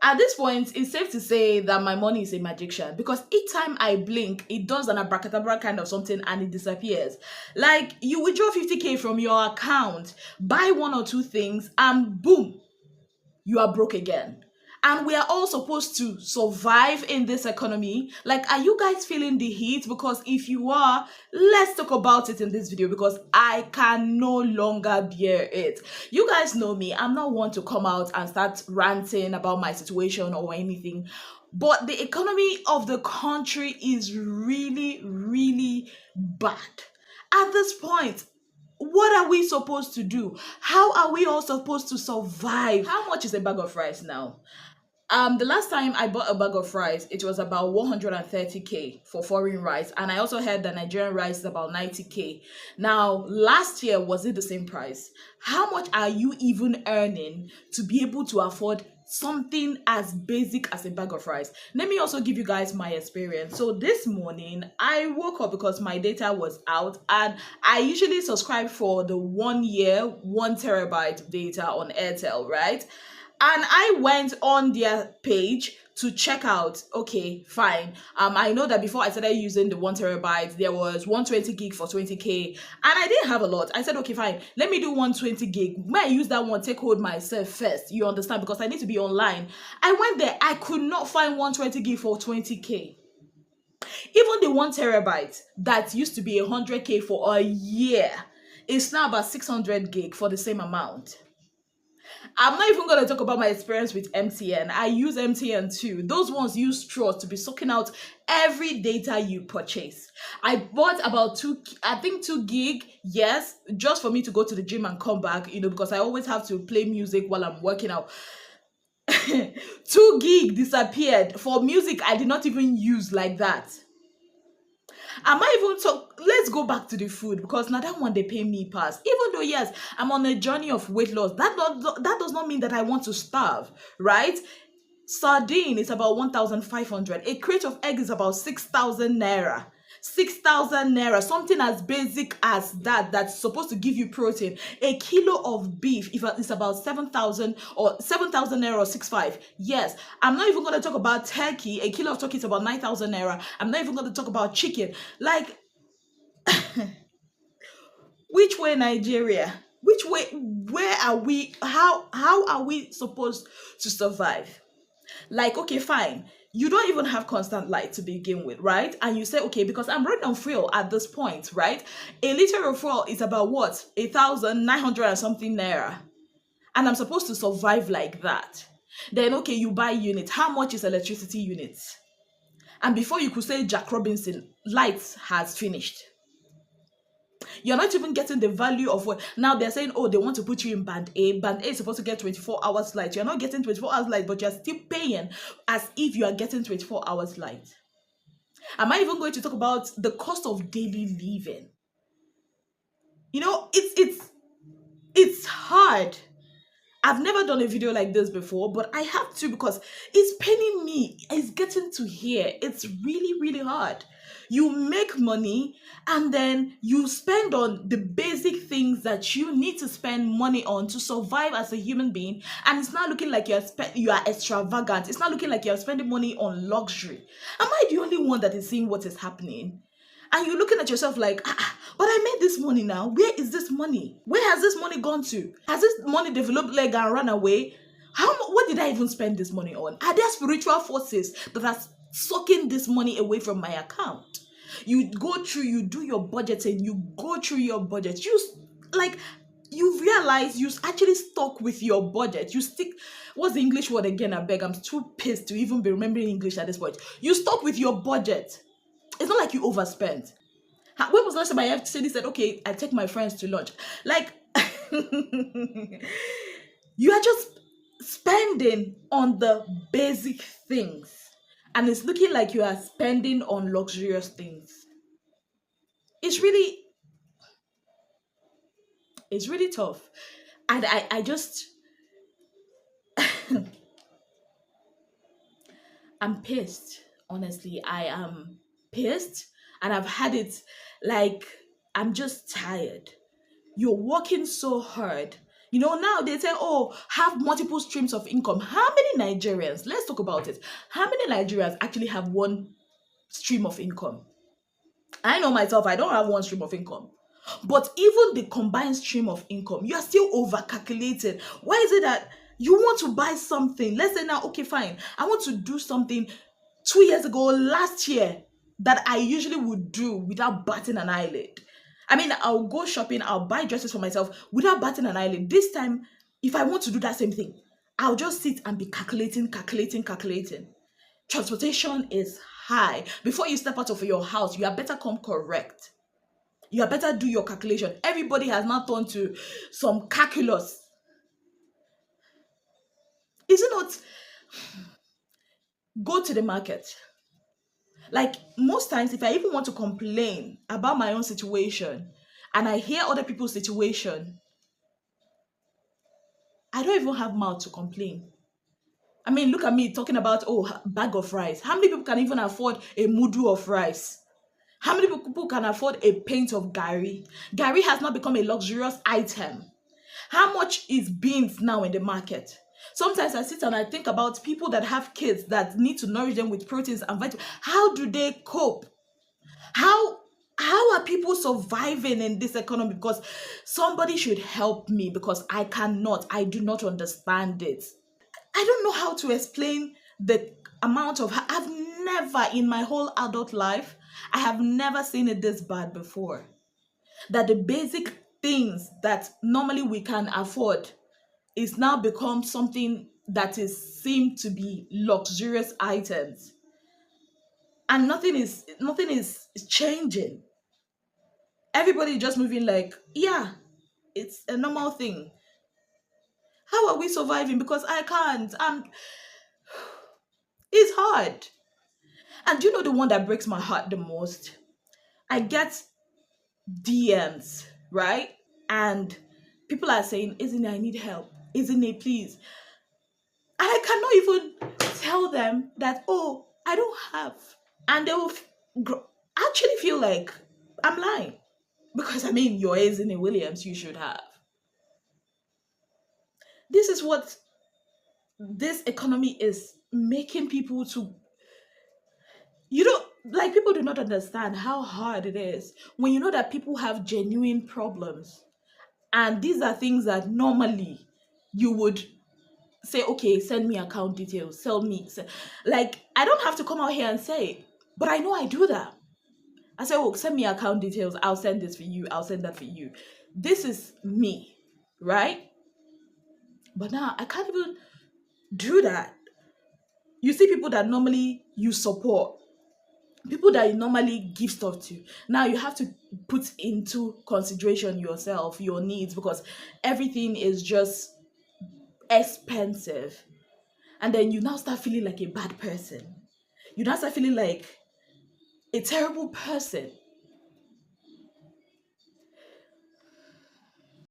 At this point, it's safe to say that my money is a magician because each time I blink, it does an abracadabra kind of something and it disappears. Like you withdraw 50K from your account, buy one or two things, and boom, you are broke again. And we are all supposed to survive in this economy. Like, are you guys feeling the heat? Because if you are, let's talk about it in this video because I can no longer bear it. You guys know me. I'm not one to come out and start ranting about my situation or anything. But the economy of the country is really, really bad. At this point, what are we supposed to do? How are we all supposed to survive? How much is a bag of rice now? The last time I bought a bag of rice, it was about 130K for foreign rice, and I also heard that Nigerian rice is about 90K. Now, last year, was it the same price? How much are you even earning to be able to afford something as basic as a bag of rice? Let me also give you guys my experience. So this morning I woke up because my data was out, and I usually subscribe for the 1 year 1 terabyte data on Airtel, right? And I went on their page to check out. Okay, fine. I know that before I started using the 1 terabyte, there was 120 gig for 20K, and I didn't have a lot. I said, okay, fine. Let me do 120 gig. When I use that one, take hold myself first. You understand? Because I need to be online. I went there. I could not find 120 gig for 20K. Even the 1 terabyte that used to be 100K for a year is now about 600 gig for the same amount. I'm not even going to talk about my experience with MTN. I use MTN too. Those ones use straws to be sucking out every data you purchase. I bought about 2 gig, yes, just for me to go to the gym and come back, because I always have to play music while I'm working out. 2 gig disappeared for music I did not even use like that. Am I even talk? Let's go back to the food because now that one they pay me pass. Even though yes, I'm on a journey of weight loss. That does not mean that I want to starve, right? Sardine is about 1,500. A crate of egg is about 6,000 naira. 6,000 naira, something as basic as that, that's supposed to give you protein. A kilo of beef, if it's about 7,000 or 7,000 naira or 6,500. Yes, I'm not even going to talk about turkey. A kilo of turkey is about 9,000 naira. I'm not even going to talk about chicken. Like, which way Nigeria? Which way? Where are we? How are we supposed to survive? Like, okay, fine. You don't even have constant light to begin with, right? And you say, okay, because I'm running on fuel at this point, right? A liter of fuel is about what? 1,900 and something naira. And I'm supposed to survive like that. Then, okay, you buy unit. How much is electricity units? And before you could say Jack Robinson, lights has finished. You're not even getting the value of what. Now they're saying, oh, they want to put you in band A. Band A is supposed to get 24 hours light. You're not getting 24 hours light, but you're still paying as if you are getting 24 hours light. Am I even going to talk about the cost of daily living? It's hard. I've never done a video like this before, but I have to because it's paining me. It's getting to here. It's really, really hard. You make money and then you spend on the basic things that you need to spend money on to survive as a human being, and it's not looking like you are extravagant. It's not looking like you're spending money on luxury. Am I the only one that is seeing what is happening? And you're looking at yourself like, but I made this money now. Where is this money? Where has this money gone to? Has this money developed leg and run away? What did I even spend this money on? Are there spiritual forces that are sucking this money away from my account? You go through, you do your budgeting, you go through your budget. You realize you actually stuck with your budget. You stick, what's the English word again? I beg, I'm too pissed to even be remembering English at this point. You stuck with your budget. It's not like you overspent. When was the last time I actually said, okay, I take my friends to lunch? Like, you are just spending on the basic things. And it's looking like you are spending on luxurious things. It's really tough. And I just, I'm pissed. Honestly, I am pissed, and I've had it. Like, I'm just tired. You're working so hard. Now they say, oh, have multiple streams of income. How many Nigerians, let's talk about it, how many Nigerians actually have one stream of income? I know myself, I don't have one stream of income. But even the combined stream of income, you are still over calculating. Why is it that you want to buy something? Let's say now, okay, fine. I want to do something 2 years ago, last year, that I usually would do without batting an eyelid. I mean, I'll go shopping, I'll buy dresses for myself without batting an eyelid. This time, if I want to do that same thing, I'll just sit and be calculating. Transportation is high. Before you step out of your house, you are better come correct. You are better do your calculation. Everybody has now turned to some calculus. Is it not? Go to the market. Like most times, if I even want to complain about my own situation and I hear other people's situation, I don't even have mouth to complain. I mean, look at me talking about, oh, bag of rice. How many people can even afford a mudu of rice? How many people can afford a pint of gari? Gari has now become a luxurious item. How much is beans now in the market? Sometimes I sit and I think about people that have kids that need to nourish them with proteins and vitamins. How do they cope? How are people surviving in this economy? Because somebody should help me, because I do not understand it. I don't know how to explain the amount of, I've never in my whole adult life, I have never seen it this bad before. That the basic things that normally we can afford is now become something that is seemed to be luxurious items. And nothing is changing. Everybody just moving like, yeah, it's a normal thing. How are we surviving? Because I can't. It's hard. And do you know the one that breaks my heart the most? I get DMs, right? And people are saying, isn't it, I need help. Isn't it, please? And I cannot even tell them that, oh, I don't have. And they will actually feel like I'm lying. Because I mean, your Isn't it Williams, you should have. This is what this economy is making people to, you know, like people do not understand how hard it is when you know that people have genuine problems. And these are things that normally you would say, okay, send me account details, like, I don't have to come out here and say it, but I know I do that. I say, oh, send me account details, I'll send this for you, I'll send that for you. This is me, right? But now I can't even do that. You see people that normally you support, people that you normally give stuff to, now you have to put into consideration yourself, your needs, because everything is just expensive. And then you now start feeling like a bad person. You now start feeling like a terrible person.